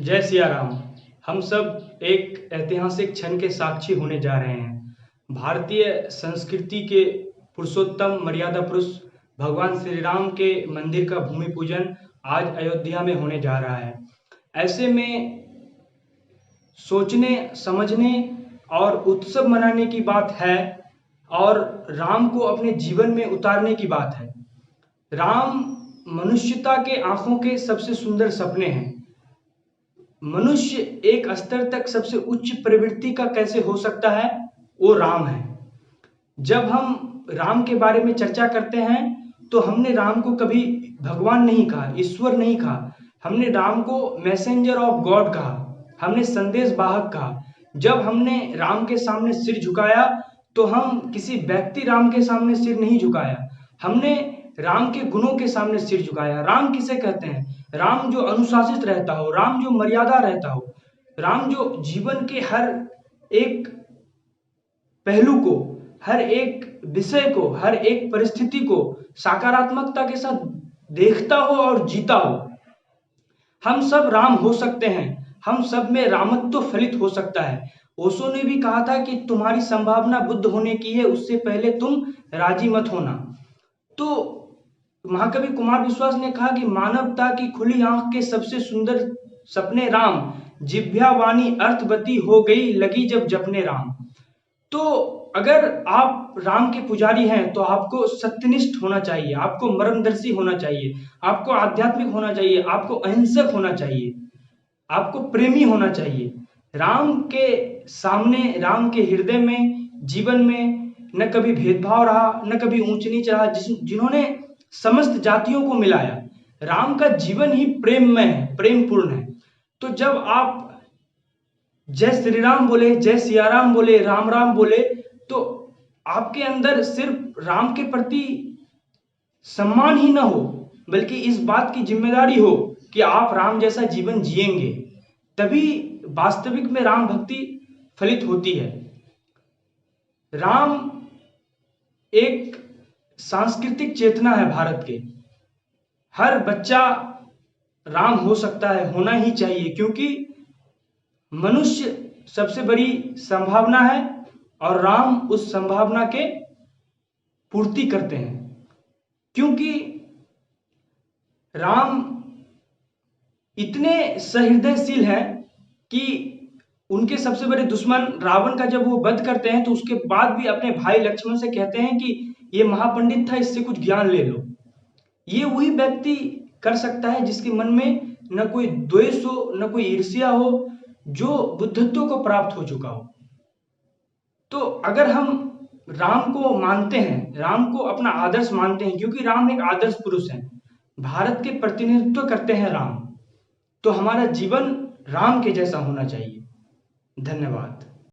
जय सिया राम। हम सब एक ऐतिहासिक क्षण के साक्षी होने जा रहे हैं। भारतीय संस्कृति के पुरुषोत्तम मर्यादा पुरुष भगवान श्री राम के मंदिर का भूमि पूजन आज अयोध्या में होने जा रहा है। ऐसे में सोचने समझने और उत्सव मनाने की बात है और राम को अपने जीवन में उतारने की बात है। राम मनुष्यता के आंखों के सबसे सुंदर सपने हैं। मनुष्य एक स्तर तक सबसे उच्च प्रवृत्ति का कैसे हो सकता है, वो राम है। जब हम राम के बारे में चर्चा करते हैं तो हमने राम को कभी भगवान नहीं कहा, ईश्वर नहीं कहा, हमने राम को मैसेंजर ऑफ गॉड कहा, हमने संदेश वाहक कहा। जब हमने राम के सामने सिर झुकाया तो हम किसी व्यक्ति राम के सामने सिर नहीं झुकाया, हमने राम के गुणों के सामने सिर झुकाया। राम किसे कहते हैं? राम जो अनुशासित रहता हो, राम जो मर्यादा रहता हो, राम जो जीवन के हर एक पहलू को, हर एक विषय को, हर एक परिस्थिति को सकारात्मकता के साथ देखता हो और जीता हो। हम सब राम हो सकते हैं, हम सब में रामत्व फलित हो सकता है। ओशो ने भी कहा था कि तुम्हारी संभावना बुद्ध होने की है, उससे पहले तुम राजी मत होना। तो महाकवि कुमार विश्वास ने कहा कि मानवता की खुली आंख के सबसे सुंदर सपने राम, जिह्वा वाणी अर्थवती हो गई लगी जब जपने राम। तो अगर आप राम के पुजारी हैं तो आपको सत्यनिष्ठ होना चाहिए, आपको मर्मदर्शी होना चाहिए, आपको आध्यात्मिक होना चाहिए, आपको अहिंसक होना चाहिए, आपको प्रेमी होना चाहिए। राम के सामने, राम के हृदय में, जीवन में न कभी भेदभाव रहा, न कभी ऊंच नीच रहा, जिन्होंने समस्त जातियों को मिलाया। राम का जीवन ही प्रेममय है, प्रेमपूर्ण है। तो जब आप जय श्री राम बोले, जय सिया राम बोले, राम राम बोले, तो आपके अंदर सिर्फ राम के प्रति सम्मान ही ना हो, बल्कि इस बात की जिम्मेदारी हो कि आप राम जैसा जीवन जिएंगे, तभी वास्तविक में राम भक्ति फलित होती है। राम एक सांस्कृतिक चेतना है भारत के। हर बच्चा राम हो सकता है, होना ही चाहिए, क्योंकि मनुष्य सबसे बड़ी संभावना है और राम उस संभावना के पूर्ति करते हैं। क्योंकि राम इतने सहृदयशील हैं कि उनके सबसे बड़े दुश्मन रावण का जब वो वध करते हैं तो उसके बाद भी अपने भाई लक्ष्मण से कहते हैं कि ये महापंडित था, इससे कुछ ज्ञान ले लो। ये वही व्यक्ति कर सकता है जिसके मन में न कोई द्वेष हो, न कोई ईर्ष्या हो, जो बुद्धत्व को प्राप्त हो चुका हो। तो अगर हम राम को मानते हैं, राम को अपना आदर्श मानते हैं, क्योंकि राम एक आदर्श पुरुष है, भारत के प्रतिनिधित्व करते हैं राम, तो हमारा जीवन राम के जैसा होना चाहिए। धन्यवाद।